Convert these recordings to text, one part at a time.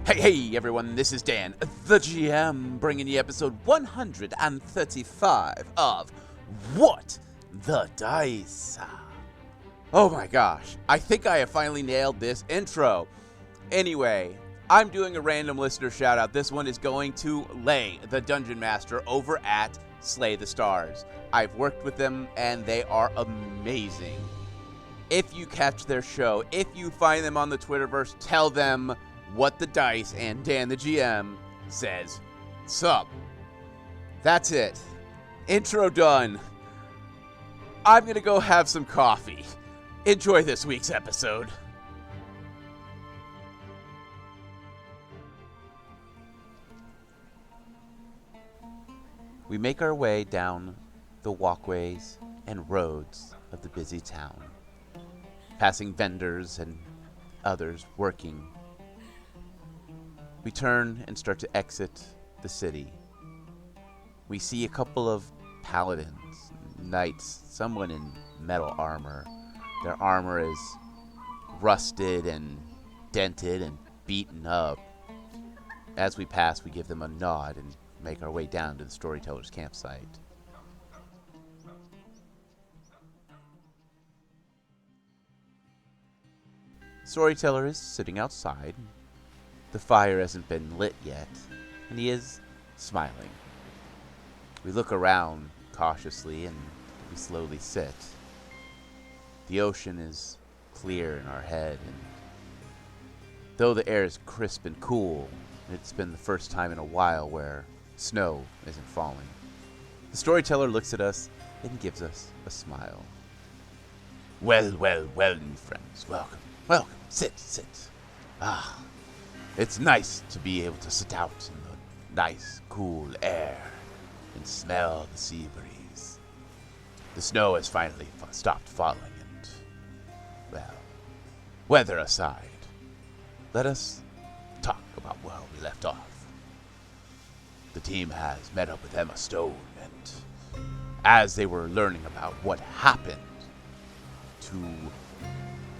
Hey everyone, this is Dan, the GM, bringing you episode 135 of What the Dice. Oh my gosh, I think I have finally nailed this intro. Anyway, I'm doing a random listener shout out. This one is going to Lay, the Dungeon Master over at Slay the Stars. I've worked with them and they are amazing. If you catch their show, if you find them on the Twitterverse, tell them What the Dice and Dan the GM says sup. That's it. Intro done. I'm gonna go have some coffee. Enjoy this week's episode. We make our way down the walkways and roads of the busy town, passing vendors and others working. We turn and start to exit the city. We see a couple of paladins, knights, someone in metal armor. Their armor is rusted and dented and beaten up. As we pass, we give them a nod and make our way down to the storyteller's campsite. Storyteller is sitting outside. The fire hasn't been lit yet, and he is smiling. We look around cautiously, and we slowly sit. The ocean is clear in our head, and though the air is crisp and cool, it's been the first time in a while where snow isn't falling. The storyteller looks at us and gives us a smile. Well, you friends. Welcome. Sit. It's nice to be able to sit out in the nice, cool air and smell the sea breeze. The snow has finally stopped falling and, well, weather aside, let us talk about where we left off. The team has met up with Emma Stone, and as they were learning about what happened to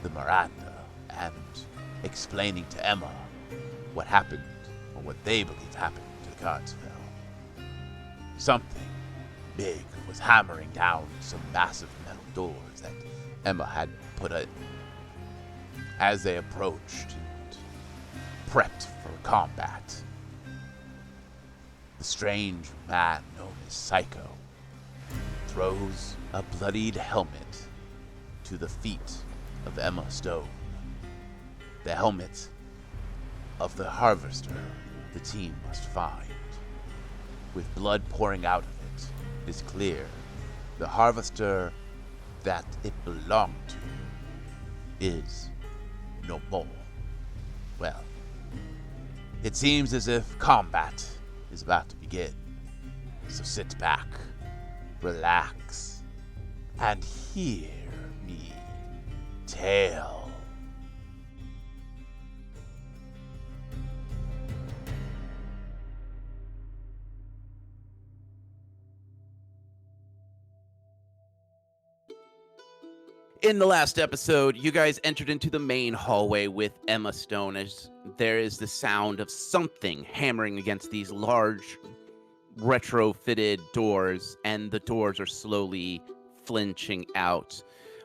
the Miranda and explaining to Emma what happened, or what they believe happened to the Cardsville. Something big was hammering down some massive metal doors that Emma had put in. As they approached and prepped for combat, the strange man known as Psycho throws a bloodied helmet to the feet of Emma Stone. The helmet of the harvester the team must find. With blood pouring out of it, it is clear the harvester that it belonged to is no more. Well, it seems as if combat is about to begin. So sit back, relax, and hear me tell. In the last episode, you guys entered into the main hallway with Emma Stone as there is the sound of something hammering against these large retrofitted doors, and the doors are slowly flinching out.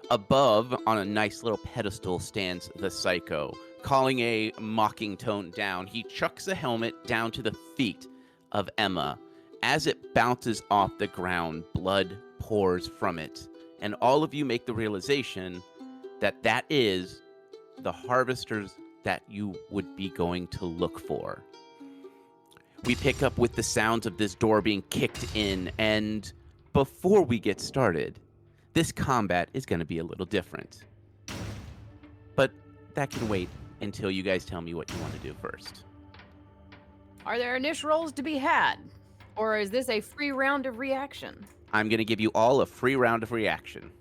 Above, on a nice little pedestal, stands the Psycho. Calling a mocking tone down, he chucks a helmet down to the feet of Emma. As it bounces off the ground, blood pours from it. And all of you make the realization that that is the harvesters that you would be going to look for. We pick up with the sounds of this door being kicked in, and before we get started, this combat is going to be a little different. But that can wait until you guys tell me what you want to do first. Are there initial rolls to be had? Or is this a free round of reaction? I'm going to give you all a free round of reaction.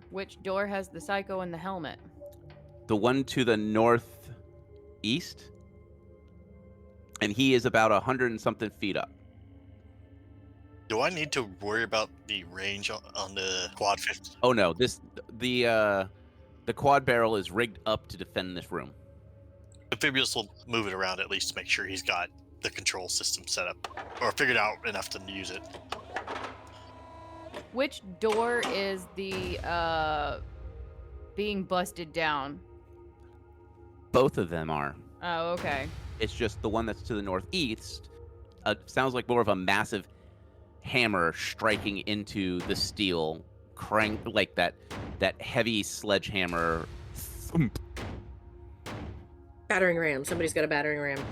Which door has the Psycho and the helmet? The one to the northeast. And he is about 100 and something feet up. Do I need to worry about the range on the quad 50? Oh no, the quad barrel is rigged up to defend this room. Amphibious will move it around at least to make sure he's got the control system set up or figured out enough to use it. Which door is the being busted down? Both of them are. Oh, okay. It's just the one that's to the northeast sounds like more of a massive hammer striking into the steel, crank like that heavy sledgehammer thump. Battering ram. Somebody's got a battering ram.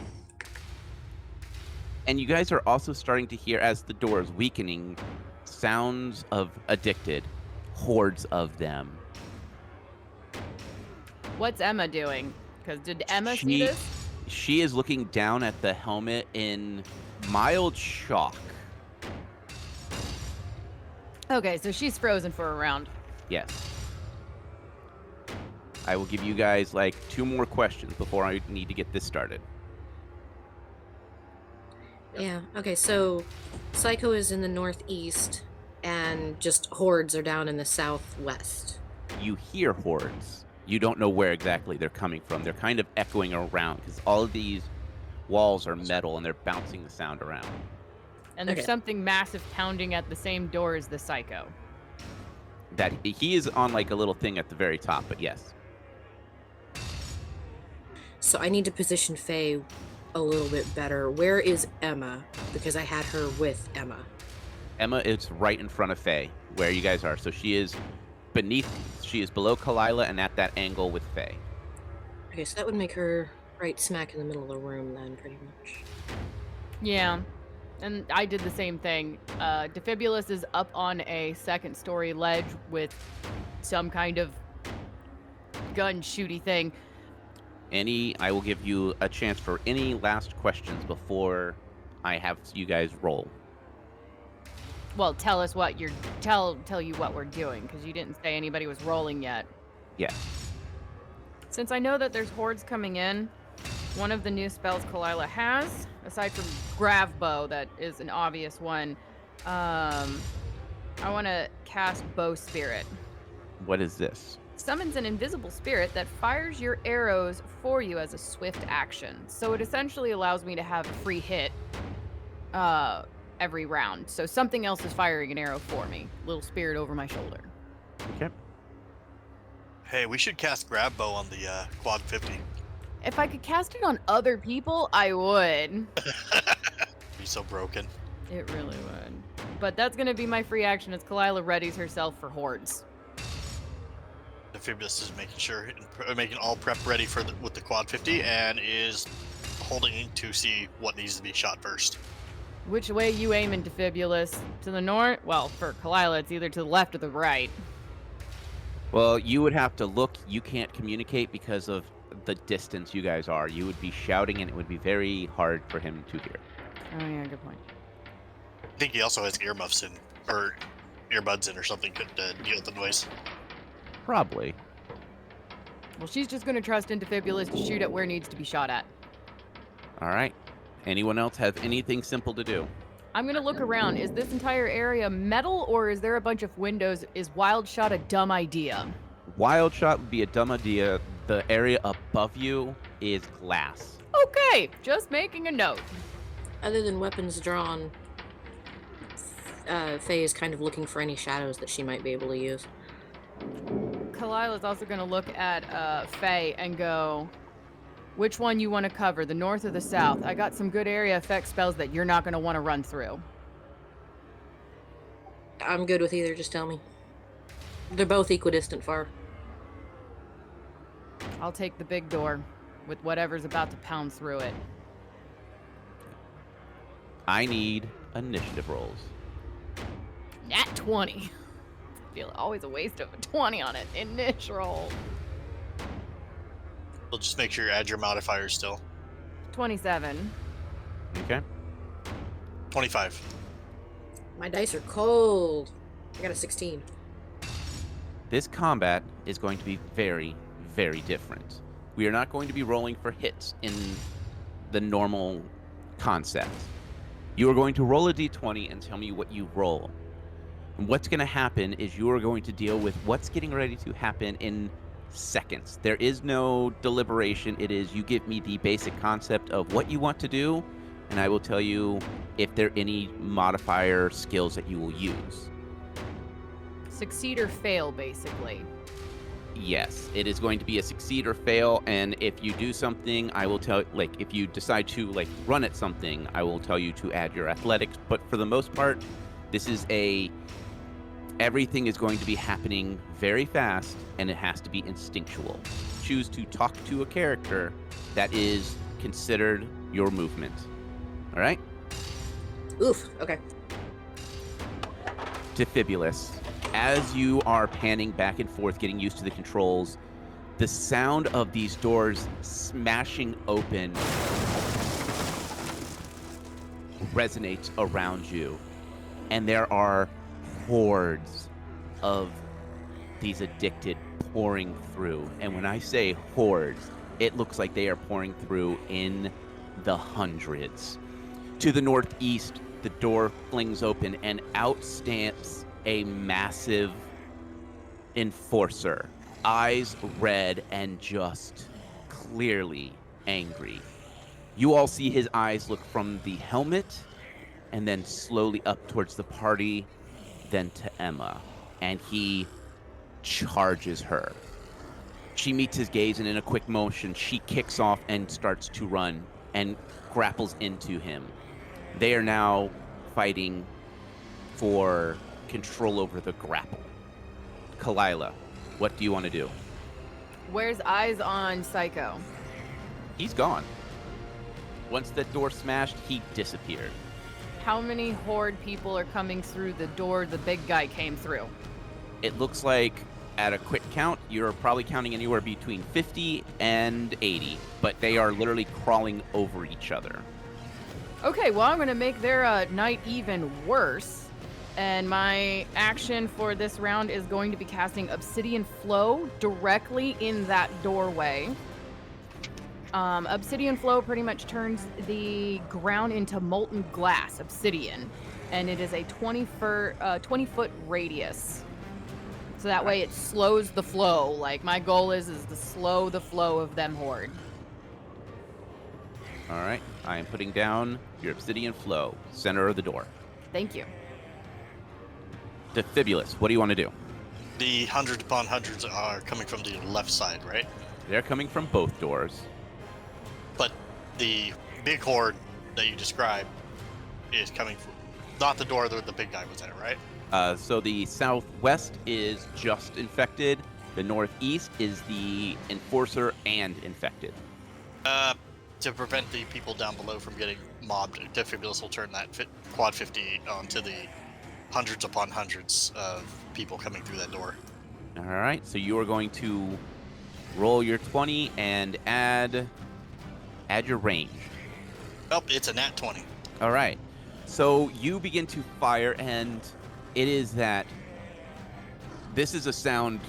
And you guys are also starting to hear, as the door is weakening, sounds of addicted, hordes of them. What's Emma doing? Because did Emma see She- this? She is looking down at the helmet in mild shock. Okay, so she's frozen for a round. Yes. I will give you guys like 2 more questions before I need to get this started. Yeah. Okay, so Psycho is in the northeast, and just hordes are down in the southwest. You hear hordes. You don't know where exactly they're coming from. They're kind of echoing around because all of these walls are metal and they're bouncing the sound around. And there's Okay. something massive pounding at the same door as the Psycho. That he is on like a little thing at the very top, but yes. So I need to position Faye a little bit better. Where is Emma? Because I had her with Emma. Emma is right in front of Faye, where you guys are. So she is below Kalila and at that angle with Faye. Okay, so that would make her right smack in the middle of the room then, pretty much. Yeah. And I did the same thing. Defibulus is up on a second-story ledge with some kind of gun shooty thing. I will give you a chance for any last questions before I have you guys roll. Well, tell us what you're tell you what we're doing, because you didn't say anybody was rolling yet. Yes. Since I know that there's hordes coming in, one of the new spells Kalila has, aside from Grav Bow, that is an obvious one, I want to cast Bow Spirit. What is this? Summons an invisible spirit that fires your arrows for you as a swift action. So it essentially allows me to have a free hit every round. So something else is firing an arrow for me. Little spirit over my shoulder. Okay. Hey, we should cast Grab Bow on the quad 50. If I could cast it on other people, I would. Be so broken. It really would. But that's going to be my free action as Kalila readies herself for hordes. Amphibious is making sure, making all prep ready for with the quad 50 and is holding to see what needs to be shot first. Which way you aiming, Defibulus? To the north? Well, for Kalila, it's either to the left or the right. Well, you would have to look. You can't communicate because of the distance you guys are. You would be shouting, and it would be very hard for him to hear. Oh, yeah, good point. I think he also has earmuffs in, or earbuds in or something could deal with the noise. Probably. Well, she's just going to trust in Defibulus to shoot at where needs to be shot at. All right. Anyone else have anything simple to do? I'm going to look around. Is this entire area metal, or is there a bunch of windows? Is Wild Shot a dumb idea? Wild shot would be a dumb idea. The area above you is glass. Okay, just making a note. Other than weapons drawn, Faye is kind of looking for any shadows that she might be able to use. Kalila's also going to look at Faye and go, which one you want to cover, the north or the south? I got some good area effect spells that you're not going to want to run through. I'm good with either, just tell me. They're both equidistant far. I'll take the big door with whatever's about to pound through it. I need initiative rolls. Nat 20. Feel always a waste of a 20 on it. Initial. We'll just make sure you add your modifiers still. 27. Okay. 25. My dice are cold. I got a 16. This combat is going to be very, very different. We are not going to be rolling for hits in the normal concept. You are going to roll a d20 and tell me what you roll. And what's going to happen is you are going to deal with what's getting ready to happen in seconds. There is no deliberation. It is you give me the basic concept of what you want to do, and I will tell you if there are any modifier skills that you will use. Succeed or fail, basically. Yes, it is going to be a succeed or fail, and if you do something, I will tell, like, if you decide to, like, run at something, I will tell you to add your athletics, but for the most part, this is everything is going to be happening very fast, and it has to be instinctual. Choose to talk to a character that is considered your movement. All right? Oof. Okay. Defibulus, as you are panning back and forth, getting used to the controls, the sound of these doors smashing open resonates around you. And there are hordes of these addicted pouring through. And when I say hordes, it looks like they are pouring through in the hundreds. To the northeast, the door flings open and out stamps a massive enforcer, eyes red and just clearly angry. You all see his eyes look from the helmet and then slowly up towards the party, then to Emma, and he charges her. She meets his gaze, and in a quick motion, she kicks off and starts to run and grapples into him. They are now fighting for control over the grapple. Kalila, what do you want to do? Where's eyes on Psycho? He's gone. Once that door smashed, he disappeared. How many Horde people are coming through the door the big guy came through? It looks like, at a quick count, you're probably counting anywhere between 50 and 80, but they are literally crawling over each other. Okay, well, I'm going to make their night even worse. And my action for this round is going to be casting Obsidian Flow directly in that doorway. Obsidian Flow pretty much turns the ground into molten glass, obsidian. And it is a 20-foot radius. So that way it slows the flow. Like, my goal is to slow the flow of them Horde. All right, I am putting down your Obsidian Flow, center of the door. Thank you. Defibulus, what do you want to do? The hundreds upon hundreds are coming from the left side, right? They're coming from both doors. But the big horde that you described is coming from not the door that the big guy was at, right? So the southwest is just infected. The northeast is the enforcer and infected. To prevent the people down below from getting mobbed, Defibulus will turn that quad 50 onto the hundreds upon hundreds of people coming through that door. All right, so you are going to roll your 20 and add your range. Oh, it's a nat 20. All right, so you begin to fire, and it is that this is a sound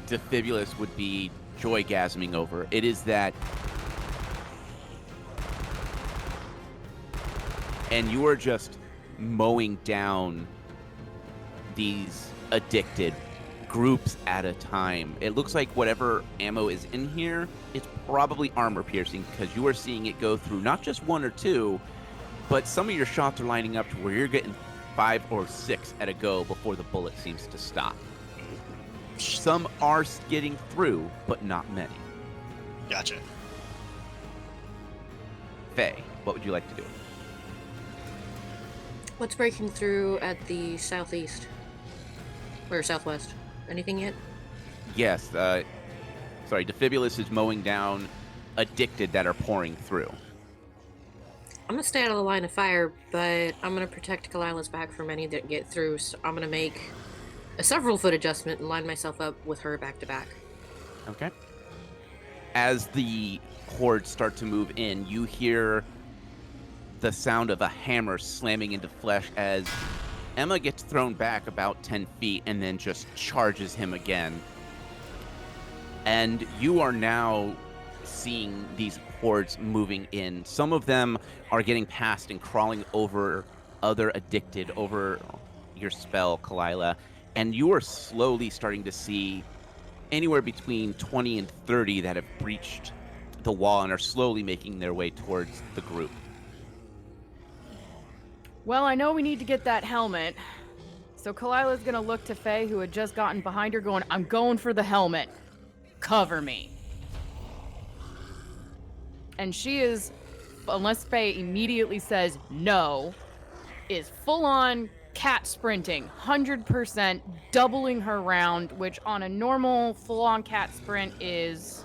Defibulus would be joygasming over. It is that, and you are just mowing down these addicted groups at a time. It looks like whatever ammo is in here, it's probably armor piercing, because you are seeing it go through not just one or two, but some of your shots are lining up to where you're getting 5 or 6 at a go before the bullet seems to stop. Some are getting through, but not many. Gotcha. Faye, what would you like to do? What's breaking through at the southeast? Or southwest? Anything yet? Yes, sorry, Defibulus is mowing down addicted that are pouring through. I'm gonna stay out of the line of fire, but I'm gonna protect Kalila's back from any that get through, so I'm gonna make a several foot adjustment and line myself up with her back to back. Okay. As the hordes start to move in, you hear the sound of a hammer slamming into flesh as Emma gets thrown back about 10 feet and then just charges him again. And you are now seeing these hordes moving in. Some of them are getting past and crawling over other addicted, over your spell, Kalila. And you are slowly starting to see anywhere between 20 and 30 that have breached the wall and are slowly making their way towards the group. Well, I know we need to get that helmet. So Kalila's gonna look to Faye, who had just gotten behind her, going, I'm going for the helmet. Cover me. And she is, unless Faye immediately says no, is full-on cat sprinting, 100%, doubling her round, which on a normal full-on cat sprint is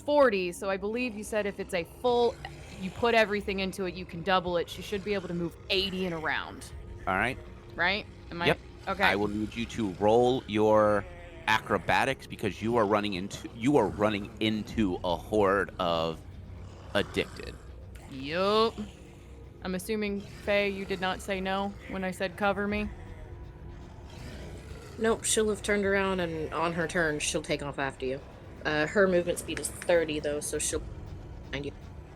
40. So I believe you said if it's a full, you put everything into it, you can double it. She should be able to move 80 in a round. All right? Right? Am I? Yep. Okay. I will need you to roll your acrobatics because you are running into a horde of addicted. Yup. I'm assuming, Faye, you did not say no when I said cover me? Nope, she'll have turned around and on her turn, she'll take off after you. Her movement speed is 30 though, so she'll find you.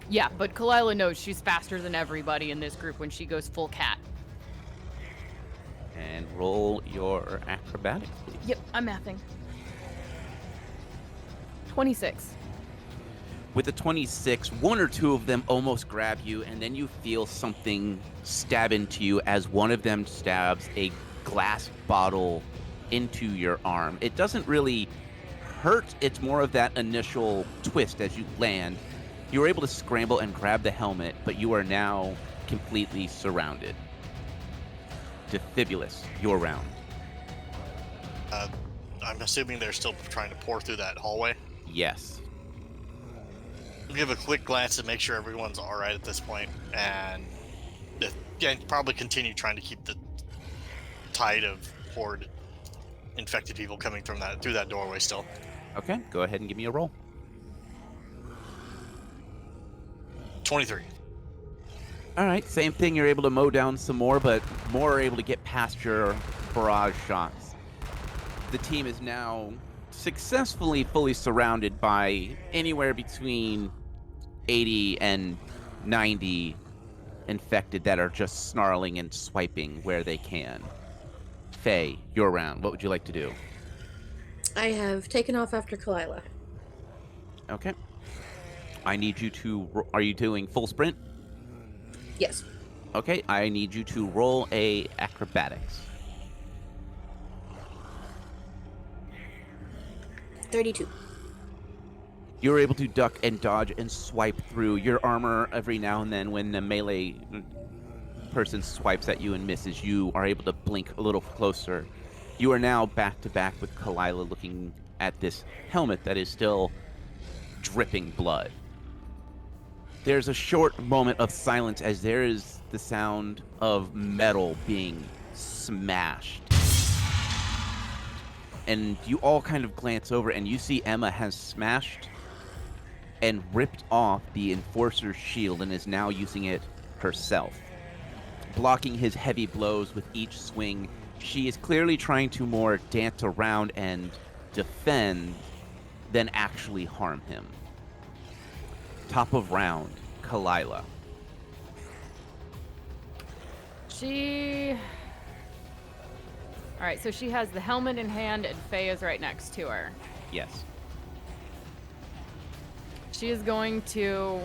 Yeah, but Kalila knows she's faster than everybody in this group when she goes full cat. And roll your acrobatics, please. Yep, I'm mathing. 26. With a 26, one or two of them almost grab you, and then you feel something stab into you as one of them stabs a glass bottle into your arm. It doesn't really hurt, it's more of that initial twist as you land. You were able to scramble and grab the helmet, but you are now completely surrounded. Defibulous, your round. I'm assuming they're still trying to pour through that hallway. Yes. Give a quick glance and make sure everyone's all right at this point, and probably continue trying to keep the tide of horde infected people coming from through that doorway still. Okay, go ahead and give me a roll. 23. All right, same thing. You're able to mow down some more, but more are able to get past your barrage shots. The team is now successfully fully surrounded by anywhere between 80 and 90 infected that are just snarling and swiping where they can. Faye, your round. What would you like to do? I have taken off after Kalila. Okay. I need you to... Are you doing full sprint? Yes. Okay, I need you to roll a acrobatics. 32. You're able to duck and dodge and swipe through your armor every now and then. When the melee person swipes at you and misses, you are able to blink a little closer. You are now back to back with Kalila, looking at this helmet that is still dripping blood. There's a short moment of silence as there is the sound of metal being smashed. And you all kind of glance over and you see Emma has smashed and ripped off the Enforcer's shield and is now using it herself. Blocking his heavy blows with each swing, she is clearly trying to more dance around and defend than actually harm him. Top of round, Kalila. Alright, so she has the helmet in hand and Faye is right next to her. Yes. She is going to...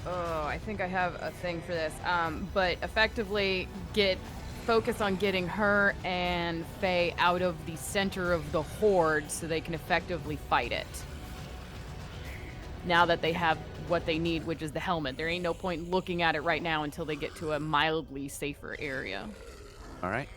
Oh, I think I have a thing for this. But effectively focus on getting her and Faye out of the center of the horde so they can effectively fight it. Now that they have what they need, which is the helmet. There ain't no point looking at it right now until they get to a mildly safer area. All right.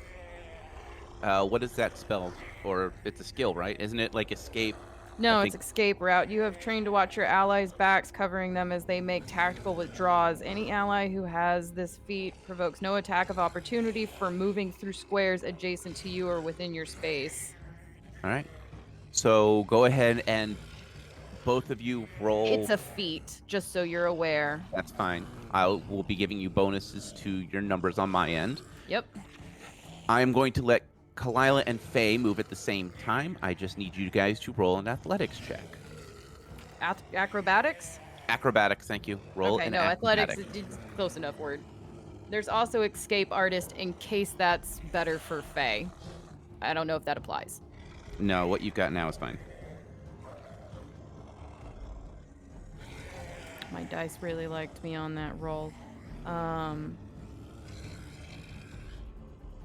What is that spell? Or it's a skill, right? Isn't it like escape? No, I it's think- escape route. You have trained to watch your allies' backs, covering them as they make tactical withdrawals. Any ally who has this feat provokes no attack of opportunity for moving through squares adjacent to you or within your space. All right. So go ahead and both of you roll. It's a feat, just so you're aware. That's fine. I will be giving you bonuses to your numbers on my end. Yep. I am going to let Kalila and Faye move at the same time. I just need you guys to roll an athletics check. Acrobatics? Acrobatics, thank you. Roll Okay, an no, athletics acrobatics. is close enough word. There's also escape artist in case that's better for Faye. I don't know if that applies. No, what you've got now is fine. My dice really liked me on that roll.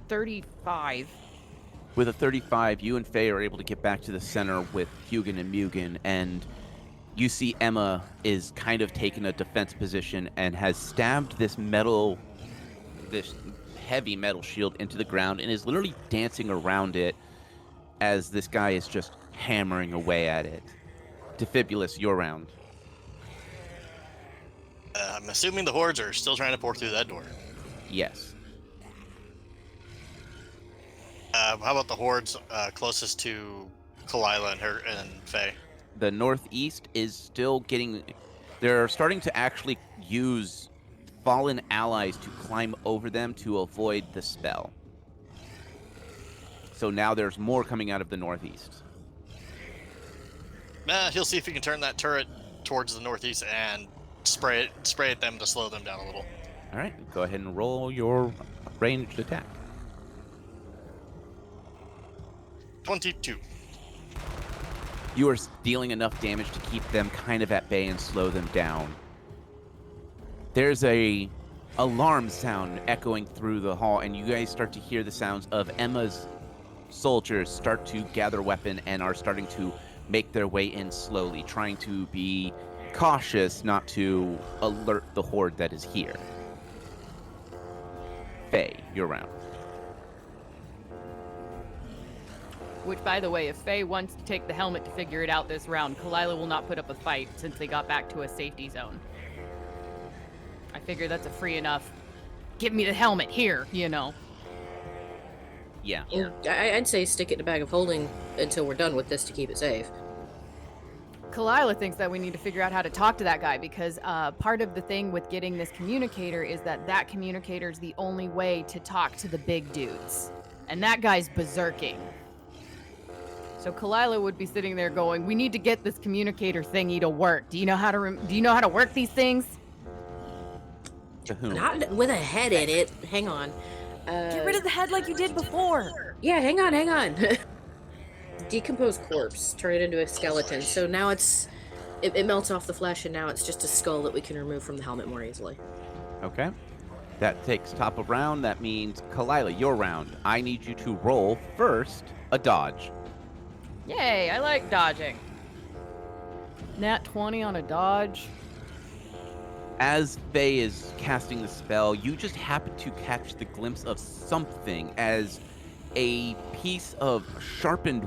35. With a 35, you and Faye are able to get back to the center with Hugin and Mugen, and you see Emma is kind of taking a defense position and has stabbed this heavy metal shield into the ground and is literally dancing around it as this guy is just hammering away at it. Defibulus, your round. I'm assuming the Hordes are still trying to pour through that door. Yes. How about the Hordes closest to Kalila and Faye? The northeast is still getting... They're starting to actually use fallen allies to climb over them to avoid the spell. So now there's more coming out of the northeast. He'll see if he can turn that turret towards the northeast and spray at them to slow them down a little. All right, go ahead and roll your ranged attack. 22. You are dealing enough damage to keep them kind of at bay and slow them down. There's a alarm sound echoing through the hall, and you guys start to hear the sounds of Emma's soldiers start to gather weapon and are starting to make their way in slowly, trying to be cautious not to alert the horde that is here. Faye, you're round. Which, by the way, if Faye wants to take the helmet to figure it out this round, Kalila will not put up a fight since they got back to a safety zone. I figure that's a free enough, give me the helmet here, you know. Yeah. I'd say stick it in a bag of holding until we're done with this to keep it safe. Kalila thinks that we need to figure out how to talk to that guy because part of the thing with getting this communicator is that communicator is the only way to talk to the big dudes. And that guy's berserking. So Kalila would be sitting there going, "We need to get this communicator thingy to work. Do you know how to work these things?" To whom? Not with a head in it. Hang on. Get rid of the head like you did before. Yeah, hang on. Decomposed corpse. Turn it into a skeleton. So now it melts off the flesh, and now it's just a skull that we can remove from the helmet more easily. Okay. That takes top of round. That means, Kalila, your round. I need you to roll first a dodge. Yay, I like dodging. Nat 20 on a dodge. As Faye is casting the spell, you just happen to catch the glimpse of something as a piece of sharpened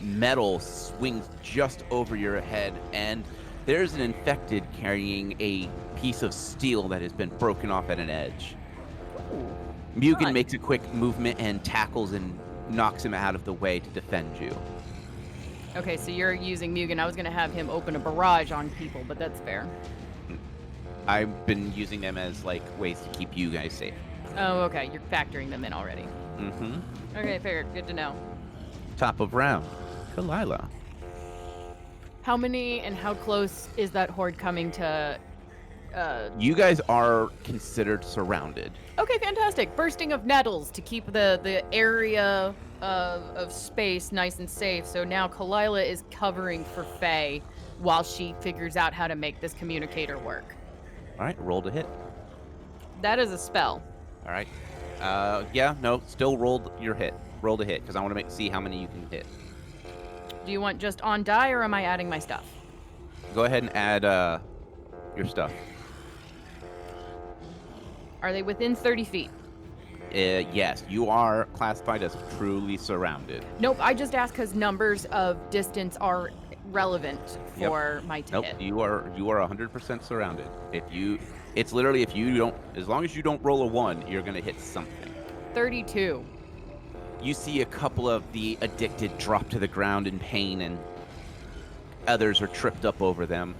metal swings just over your head, and there's an infected carrying a piece of steel that has been broken off at an edge. Mugen fun. makes a quick movement and tackles and knocks him out of the way to defend you. Okay, so you're using Mugen. I was going to have him open a barrage on people, but that's fair. I've been using them as like ways to keep you guys safe. Oh, okay. You're factoring them in already. Mm-hmm. Okay, fair. Good to know. Top of round, Kalila. How many and how close is that horde coming to... You guys are considered surrounded. Okay, fantastic. Bursting of nettles to keep the area of space nice and safe. So now Kalila is covering for Faye while she figures out how to make this communicator work. All right, roll to hit. That is a spell. All right. Yeah, no, still roll your hit. Roll to hit, because I want to see how many you can hit. Do you want just on die, or am I adding my stuff? Go ahead and add your stuff. Are they within 30 feet? Yes, you are classified as truly surrounded. Nope, I just asked because numbers of distance are relevant for my to Nope, hit. you are 100% surrounded. It's literally if you don't, as long as you don't roll a 1, you're gonna hit something. 32. You see a couple of the addicted drop to the ground in pain, and others are tripped up over them.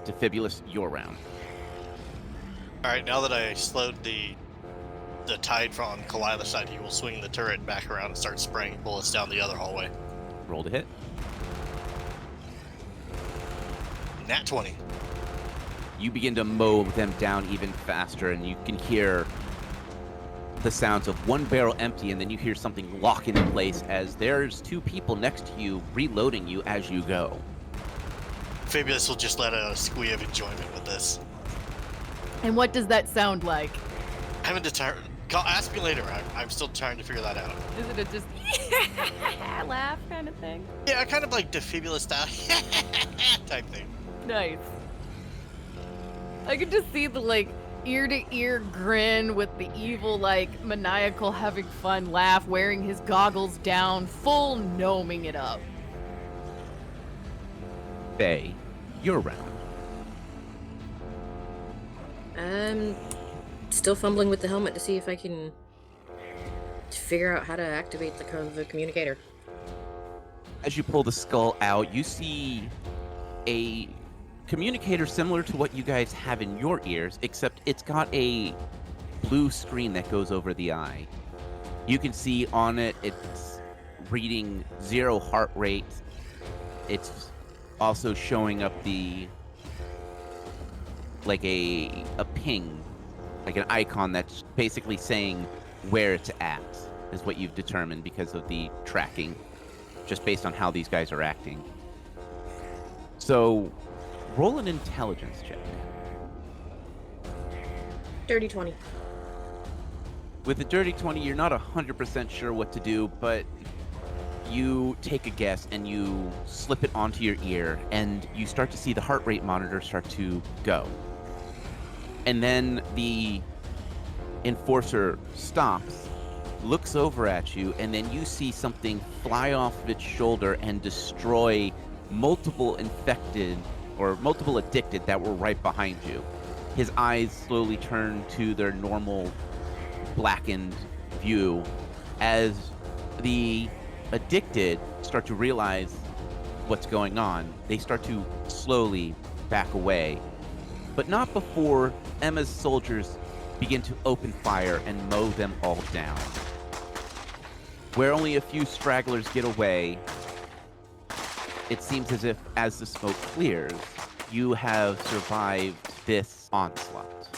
Defibulus, your round. All right, now that I slowed the tide from Kalila's side, he will swing the turret back around and start spraying bullets down the other hallway. Roll to hit. Nat 20. You begin to mow them down even faster, and you can hear the sounds of one barrel empty, and then you hear something lock into place as there's two people next to you reloading you as you go. Fabius will just let out a squeal of enjoyment with this. And what does that sound like? I haven't determined. Ask me later. I'm still trying to figure that out. Is it a just laugh kind of thing? Yeah, kind of like defibulous style type thing. Nice. I could just see the like ear-to-ear grin with the evil, like maniacal, having fun laugh, wearing his goggles down, full gnoming it up. Faye, you're around. Still fumbling with the helmet to see if I can figure out how to activate the communicator. As you pull the skull out, you see a communicator similar to what you guys have in your ears, except it's got a blue screen that goes over the eye. You can see on it, it's reading 0 heart rate. It's also showing up like a ping, like an icon that's basically saying where it's at, is what you've determined because of the tracking, just based on how these guys are acting. So, roll an intelligence check. Dirty 20. With a dirty 20, you're not 100% sure what to do, but you take a guess and you slip it onto your ear, and you start to see the heart rate monitor start to go. And then the enforcer stops, looks over at you, and then you see something fly off of its shoulder and destroy multiple infected or multiple addicted that were right behind you. His eyes slowly turn to their normal blackened view as the addicted start to realize what's going on. They start to slowly back away, but not before Emma's soldiers begin to open fire and mow them all down. Where only a few stragglers get away, it seems as if as the smoke clears, you have survived this onslaught.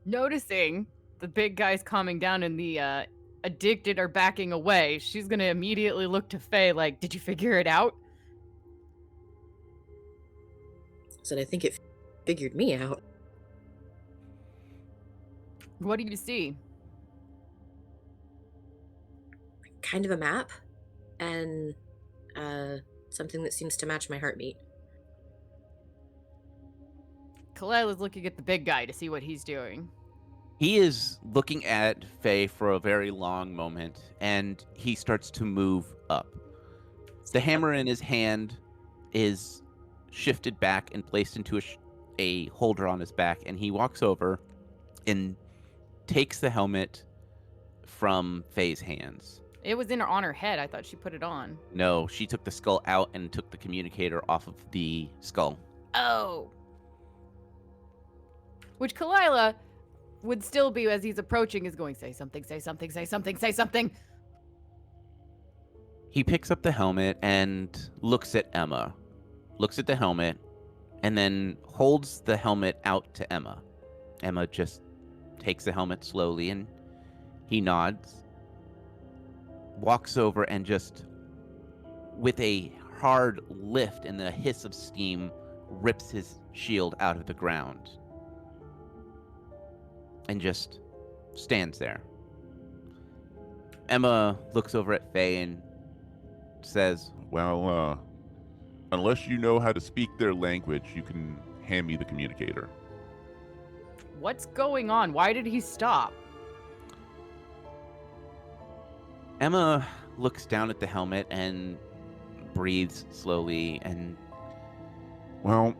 Noticing the big guys calming down and the addicted are backing away, she's gonna immediately look to Faye like, did you figure it out? Said I think it figured me out. What do you see? Kind of a map, and something that seems to match my heartbeat. Kalila's looking at the big guy to see what he's doing. He is looking at Faye for a very long moment, and he starts to move up. The hammer in his hand is shifted back and placed into a holder on his back, and he walks over and takes the helmet from Faye's hands. It was on her head. I thought she put it on. No, she took the skull out and took the communicator off of the skull. Oh. Which Kalila would still be, as he's approaching, is going, say something, say something, say something, say something. He picks up the helmet and looks at Emma, looks at the helmet, and then holds the helmet out to Emma. Emma just takes the helmet slowly, and he nods, walks over, and just, with a hard lift and the hiss of steam, rips his shield out of the ground and just stands there. Emma looks over at Faye and says, Well, unless you know how to speak their language, you can hand me the communicator. What's going on? Why did he stop? Emma looks down at the helmet and breathes slowly and... Well,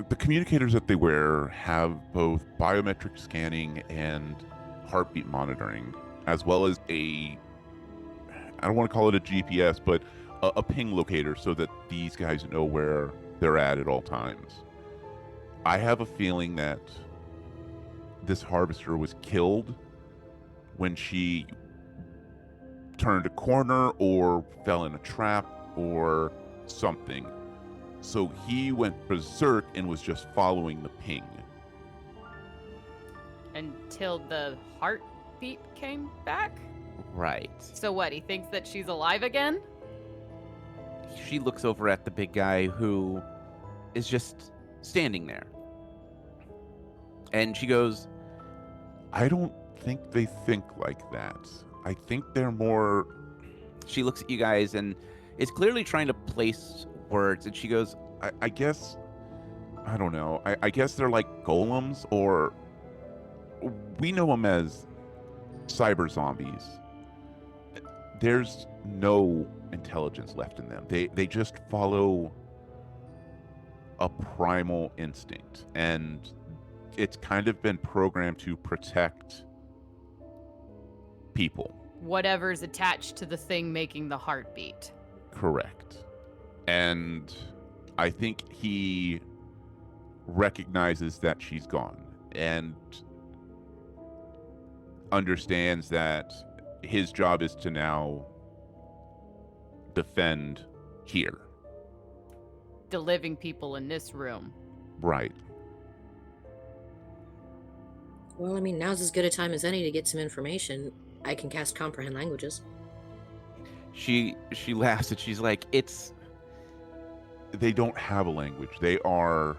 the communicators that they wear have both biometric scanning and heartbeat monitoring, as well as I don't want to call it a GPS, but a ping locator so that these guys know where they're at all times. I have a feeling that this harvester was killed when she turned a corner or fell in a trap or something. So he went berserk and was just following the ping. Until the heartbeat came back? Right. So what, he thinks that she's alive again? She looks over at the big guy who is just standing there. And she goes, I don't think they think like that. I think they're more... she looks at you guys and is clearly trying to place words. And she goes, I guess... I don't know. I guess they're like golems, or... we know them as cyber zombies. There's no intelligence left in them. They just follow a primal instinct, and it's kind of been programmed to protect people. Whatever's attached to the thing making the heartbeat. Correct. And I think he recognizes that she's gone and understands that his job is to now defend here. The living people in this room. Right. Well, I mean, now's as good a time as any to get some information. I can cast comprehend languages. she laughs and she's like, it's... They don't have a language. They are...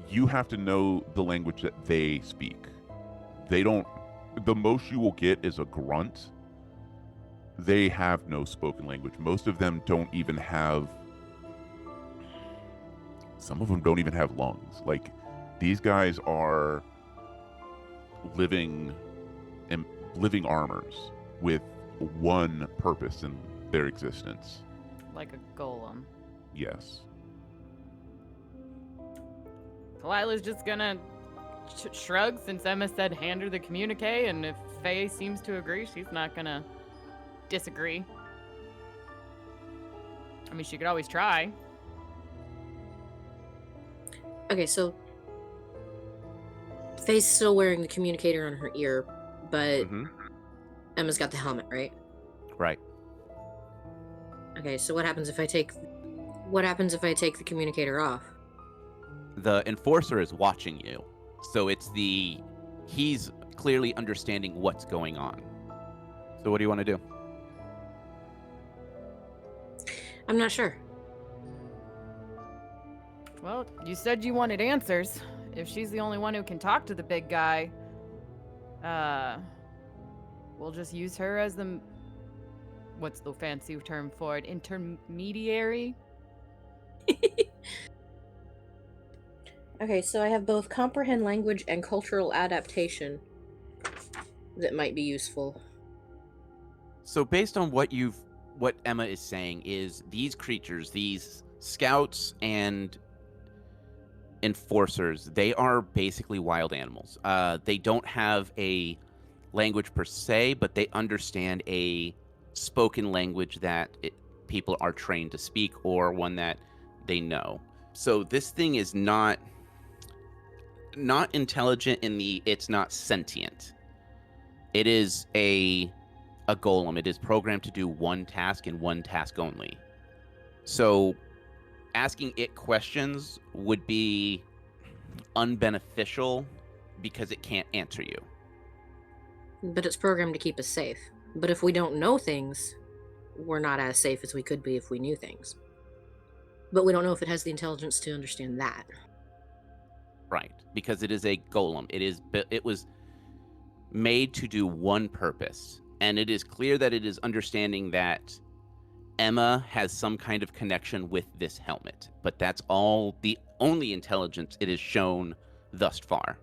You have to know the language that they speak. They don't... The most you will get is a grunt. They have no spoken language. Most of them don't even have... Some of them don't even have lungs. Like, these guys are living armors with one purpose in their existence. Like a golem. Yes. Kalila just gonna shrug since Emma said hand her the communique, and if Faye seems to agree, she's not gonna disagree. I mean, she could always try. Okay, so Faye's still wearing the communicator on her ear, but Mhm. Emma's got the helmet, right? Right. Okay, so what happens if I take the communicator off? The enforcer is watching you. So he's clearly understanding what's going on. So what do you want to do? I'm not sure. Well, you said you wanted answers. If she's the only one who can talk to the big guy, we'll just use her as the... What's the fancy term for it? Intermediary? Okay, so I have both comprehend language and cultural adaptation that might be useful. So based on what Emma is saying is these creatures, these scouts and enforcers, they are basically wild animals. They don't have a language per se, but they understand a spoken language that people are trained to speak, or one that they know. So this thing is not intelligent in the it's not sentient. It is a golem. It is programmed to do one task and one task only. So asking it questions would be unbeneficial because it can't answer you. But it's programmed to keep us safe. But if we don't know things, we're not as safe as we could be if we knew things. But we don't know if it has the intelligence to understand that. Right, because it is a golem. It was made to do one purpose, and it is clear that it is understanding that Emma has some kind of connection with this helmet, but that's the only intelligence it has shown thus far.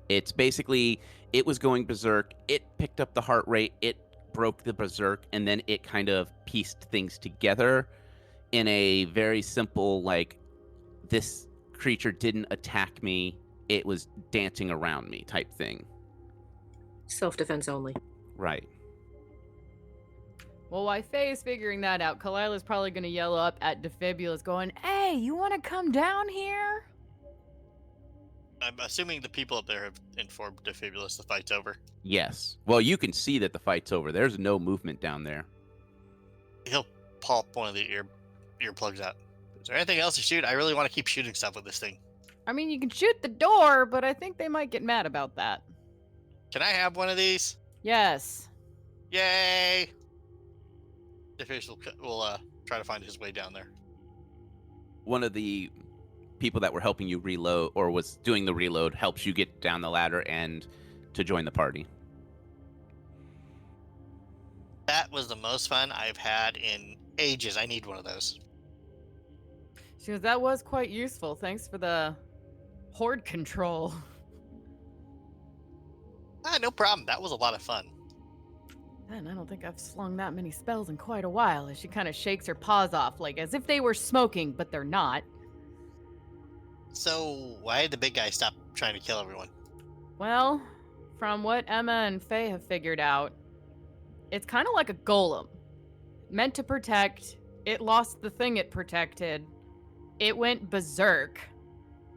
It's basically, it was going berserk, it picked up the heart rate, it broke the berserk, and then it kind of pieced things together in a very simple, like, this creature didn't attack me, it was dancing around me type thing. Self-defense only. Right. Well, while Faye is figuring that out, Kalila's probably going to yell up at Defibulus going, "Hey, you want to come down here?" I'm assuming the people up there have informed Defibulus the fight's over. Yes. Well, you can see that the fight's over. There's no movement down there. He'll pop one of the earplugs out. Is there anything else to shoot? I really want to keep shooting stuff with this thing. I mean, you can shoot the door, but I think they might get mad about that. Can I have one of these? Yes. Yay! The fish will try to find his way down there. One of the people that were helping you reload, or was doing the reload, helps you get down the ladder and to join the party. That was the most fun I've had in ages. I need one of those. She goes, that was quite useful. Thanks for the horde control. No problem. That was a lot of fun. Man, I don't think I've slung that many spells in quite a while. As she kind of shakes her paws off, like as if they were smoking, but they're not. So, why did the big guy stop trying to kill everyone? Well, from what Emma and Faye have figured out, it's kind of like a golem. Meant to protect, it lost the thing it protected. It went berserk.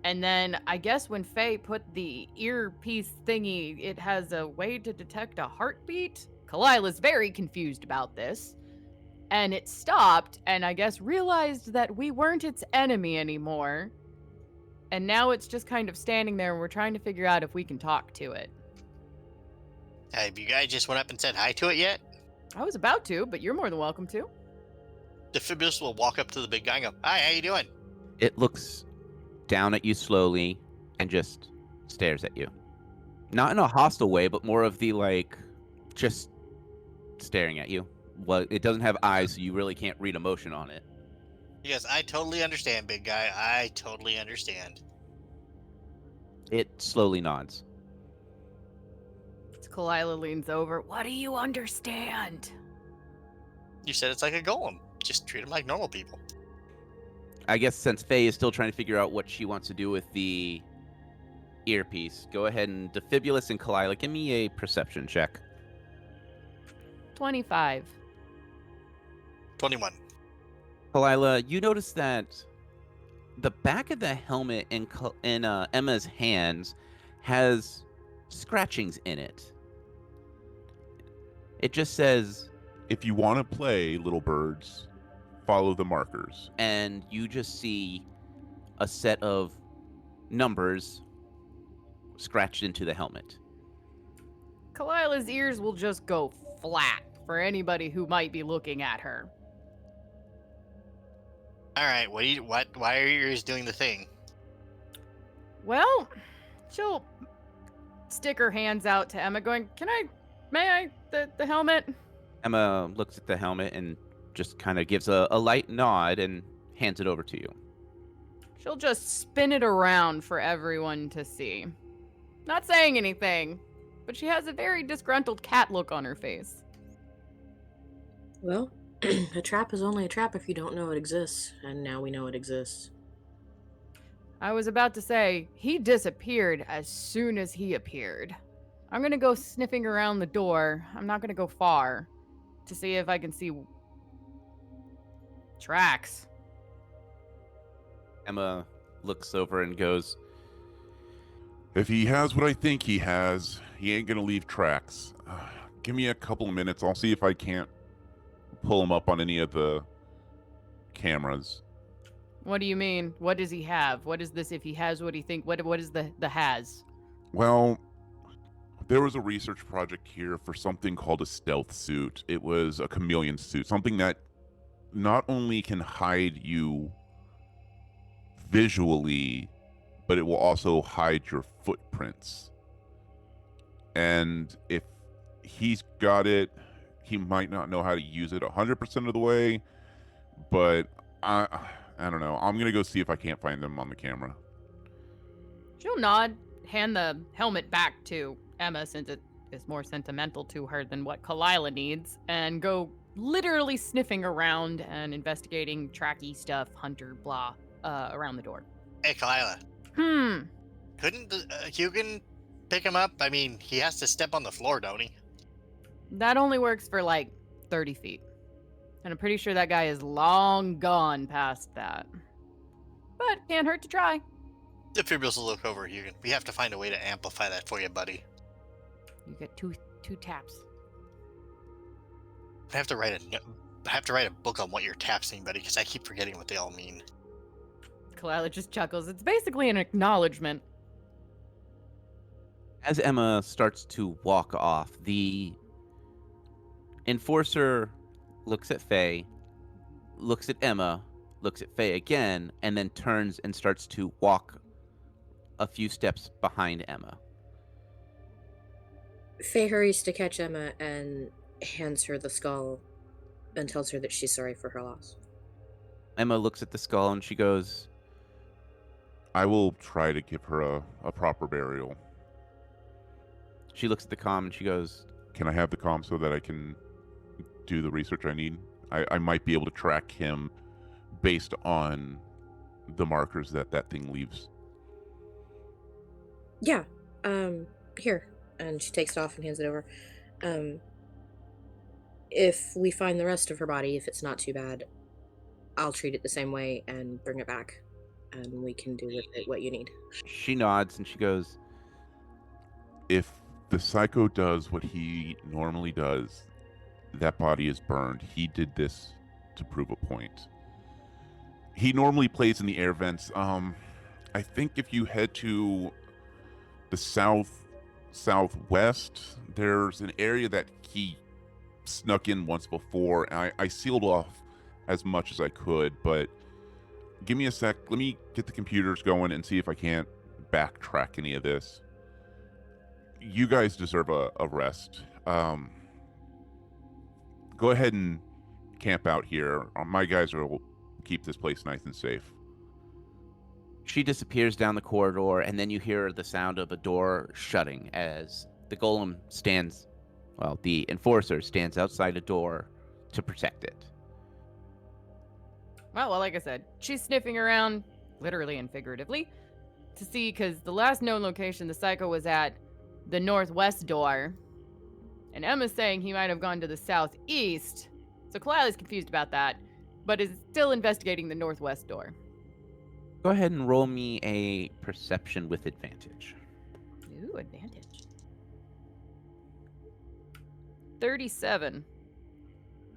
And then I guess when Faye put the earpiece thingy, it has a way to detect a heartbeat. Kalila's very confused about this. And it stopped, and I guess realized that we weren't its enemy anymore. And now it's just kind of standing there, and we're trying to figure out if we can talk to it. Have you guys just went up and said hi to it yet? I was about to, but you're more than welcome to. Defibrillus will walk up to the big guy and go, "Hi, how you doing?" It looks down at you slowly and just stares at you. Not in a hostile way, but more of the like, just staring at you. Well, it doesn't have eyes, so you really can't read emotion on it. He goes, "I totally understand, big guy. I totally understand." It slowly nods. Kalila leans over. What do you understand? You said it's like a golem. Just treat them like normal people. I guess since Faye is still trying to figure out what she wants to do with the earpiece, go ahead and Defibrillus and Kalila, give me a perception check. 25. 21. Kalila, you notice that the back of the helmet in Emma's hands has scratchings in it. It just says, If you want to play, little birds, follow the markers. and you just see a set of numbers scratched into the helmet. Kalila's ears will just go flat for anybody who might be looking at her. All right, why are your ears doing the thing? Well, she'll stick her hands out to Emma going, may I, the helmet? Emma looks at the helmet and just kind of gives a light nod and hands it over to you. She'll just spin it around for everyone to see. Not saying anything, but she has a very disgruntled cat look on her face. Well, a trap is only a trap if you don't know it exists, and now we know it exists. I was about to say, he disappeared as soon as he appeared. I'm gonna go sniffing around the door. I'm not gonna go far to see if I can see tracks. Emma looks over and goes, If he has what I think he has, he ain't gonna leave tracks. Give me a couple of minutes. I'll see if I can't pull him up on any of the cameras. What do you mean? What does he have? What is this if he has what he think? What is the has? Well, there was a research project here for something called a stealth suit. It was a chameleon suit, something that not only can hide you visually, but it will also hide your footprints. And if he's got it, he might not know how to use it 100% of the way, but I don't know. I'm going to go see if I can't find them on the camera. She'll nod, hand the helmet back to Emma since it is more sentimental to her than what Kalila needs, and go literally sniffing around and investigating tracky stuff, hunter, blah, around the door. Hey, Kalila. Couldn't Hugin pick him up? I mean, he has to step on the floor, don't he? That only works for like 30 feet. And I'm pretty sure that guy is long gone past that. But can't hurt to try. Defibrillus will look over at Hugin. We have to find a way to amplify that for you, buddy. You get two taps. I have to write a note. have to write a book on what your taps mean, buddy, because I keep forgetting what they all mean. Kalila just chuckles. It's basically an acknowledgement. As Emma starts to walk off, the enforcer looks at Faye, looks at Emma, looks at Faye again, and then turns and starts to walk a few steps behind Emma. Faye hurries to catch Emma and hands her the skull and tells her that she's sorry for her loss. Emma looks at the skull and she goes, I will try to give her a proper burial. she looks at the comm and she goes, Can I have the comm so that I can do the research I need? I might be able to track him based on the markers that thing leaves. Yeah, here. And she takes it off and hands it over. If we find the rest of her body, if it's not too bad, I'll treat it the same way and bring it back. And we can do with it what you need. she nods and she goes, If the psycho does what he normally does, that body is burned. He did this to prove a point. He normally plays in the air vents. I think if you head to the southwest, there's an area that he snuck in once before. And I sealed off as much as I could, but give me a sec. Let me get the computers going and see if I can't backtrack any of this. You guys deserve a rest. Go ahead and camp out here. My guys will keep this place nice and safe. she disappears down the corridor, and then you hear the sound of a door shutting as the golem stands, well, the enforcer stands outside a door to protect it. Well, like I said, she's sniffing around, literally and figuratively, to see, because the last known location the psycho was at, the northwest door, and Emma's saying he might have gone to the southeast, so Kalila's confused about that, but is still investigating the northwest door. Go ahead and roll me a perception with advantage. Ooh, advantage. 37.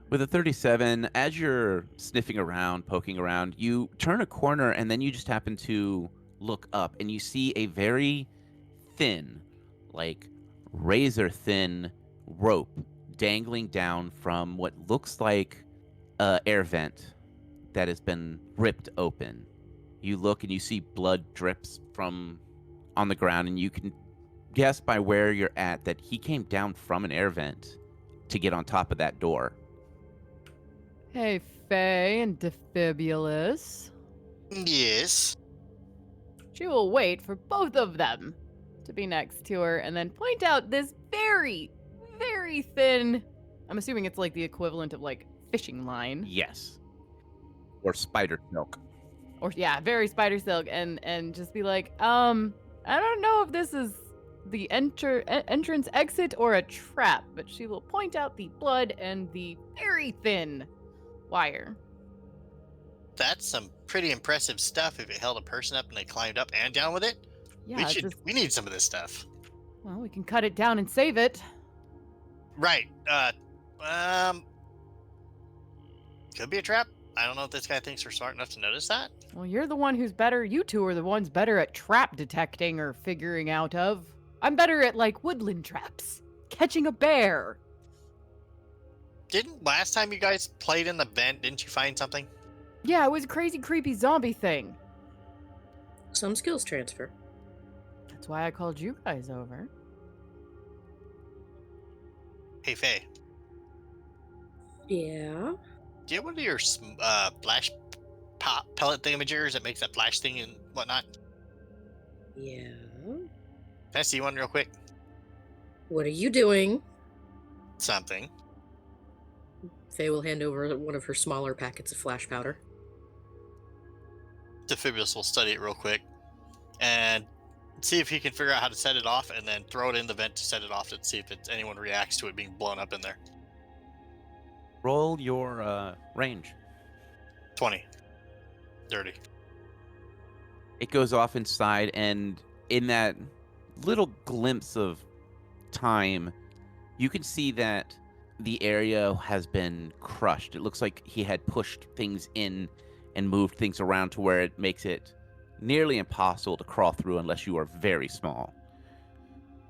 With a 37, as you're sniffing around, poking around, you turn a corner and then you just happen to look up and you see a very thin, like razor thin rope dangling down from what looks like an air vent that has been ripped open. You look and you see blood drips from on the ground, and you can guess by where you're at that he came down from an air vent to get on top of that door. Hey, Faye and Defibulous. Yes. She will wait for both of them to be next to her and then point out this very, very thin, I'm assuming it's like the equivalent of like fishing line. Yes. Or spider silk. Or yeah, very spider silk, and just be like, I don't know if this is the entrance exit or a trap, but she will point out the blood and the very thin wire. That's some pretty impressive stuff if it held a person up and they climbed up and down with it. Yeah, We need some of this stuff. well, we can cut it down and save it. Right. Could be a trap. I don't know if this guy thinks we're smart enough to notice that. Well, you're the one who's better. You two are the ones better at trap detecting or figuring out of. I'm better at, like, woodland traps. Catching a bear. Didn't last time you guys played in the vent, didn't you find something? Yeah, it was a crazy, creepy zombie thing. Some skills transfer. That's why I called you guys over. Hey, Faye, Yeah. do you have one of your flash pellet thingamajigers that makes that flash thing and whatnot? Yeah. Can I see one real quick? What are you doing? Something. Faye will hand over one of her smaller packets of flash powder. Defibulous will study it real quick and see if he can figure out how to set it off, and then throw it in the vent to set it off to see if anyone reacts to it being blown up in there. Roll your range. 20. Dirty. It goes off inside, and in that little glimpse of time, you can see that the area has been crushed. It looks like he had pushed things in and moved things around to where it makes it nearly impossible to crawl through unless you are very small.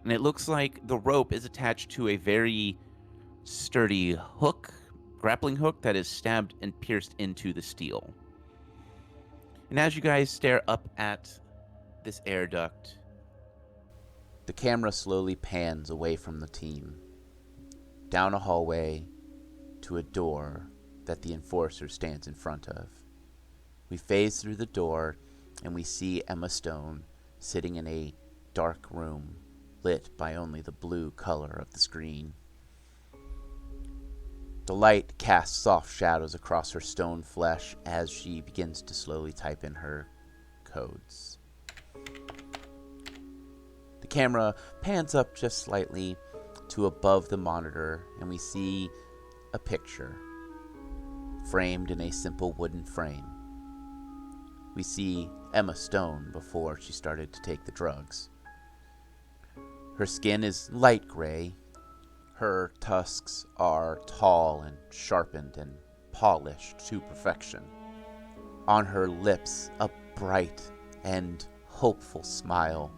And it looks like the rope is attached to a very sturdy hook, grappling hook, that is stabbed and pierced into the steel. And as you guys stare up at this air duct, the camera slowly pans away from the team, down a hallway to a door that the enforcer stands in front of. We phase through the door and we see Emma Stone sitting in a dark room lit by only the blue color of the screen. The light casts soft shadows across her stone flesh as she begins to slowly type in her codes. The camera pans up just slightly to above the monitor, and we see a picture framed in a simple wooden frame. We see Emma Stone before she started to take the drugs. Her skin is light gray. Her tusks are tall and sharpened and polished to perfection. On her lips, a bright and hopeful smile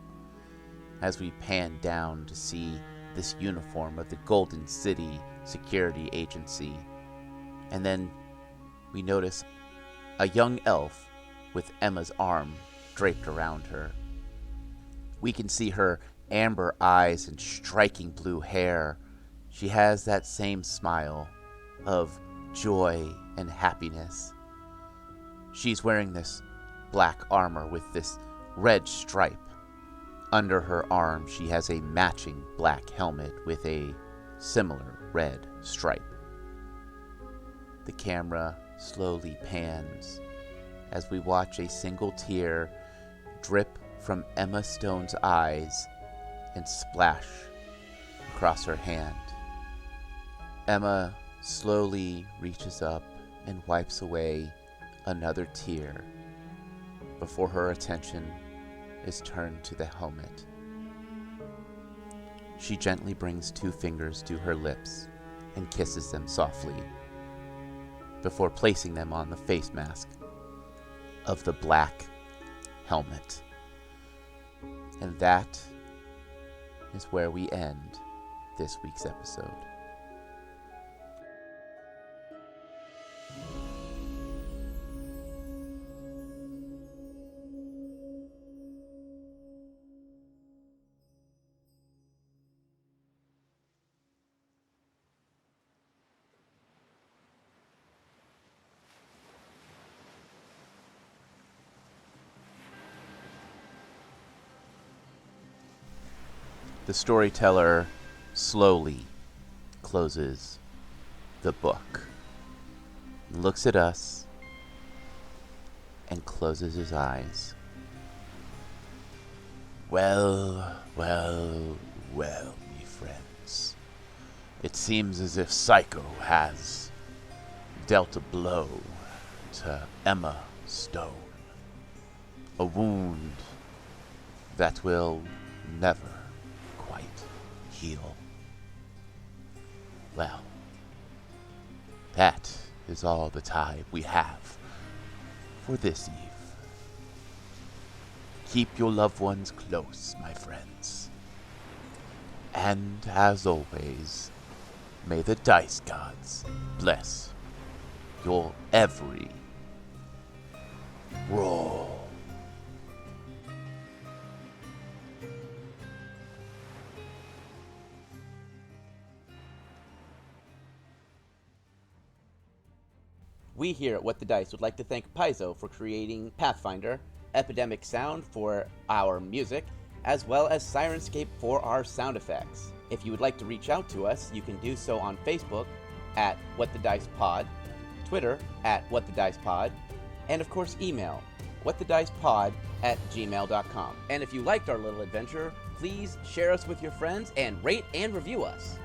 as we pan down to see this uniform of the Golden City Security Agency. And then we notice a young elf with Emma's arm draped around her. We can see her amber eyes and striking blue hair. She has that same smile of joy and happiness. She's wearing this black armor with this red stripe. Under her arm, she has a matching black helmet with a similar red stripe. The camera slowly pans as we watch a single tear drip from Emma Stone's eyes and splash across her hand. Emma slowly reaches up and wipes away another tear before her attention is turned to the helmet. She gently brings 2 fingers to her lips and kisses them softly before placing them on the face mask of the black helmet. And that is where we end this week's episode. The storyteller slowly closes the book, looks at us, and closes his eyes. Well, me friends. It seems as if Psycho has dealt a blow to Emma Stone. A wound that will never quite heal. Well, that is all the time we have for this eve. Keep your loved ones close, my friends. And as always, may the dice gods bless your every roll. We here at What the Dice would like to thank Paizo for creating Pathfinder, Epidemic Sound for our music, as well as Sirenscape for our sound effects. If you would like to reach out to us, you can do so on Facebook at What the Dice Pod, Twitter at What the Dice Pod, and of course email whatthedicepod@gmail.com. And if you liked our little adventure, please share us with your friends and rate and review us.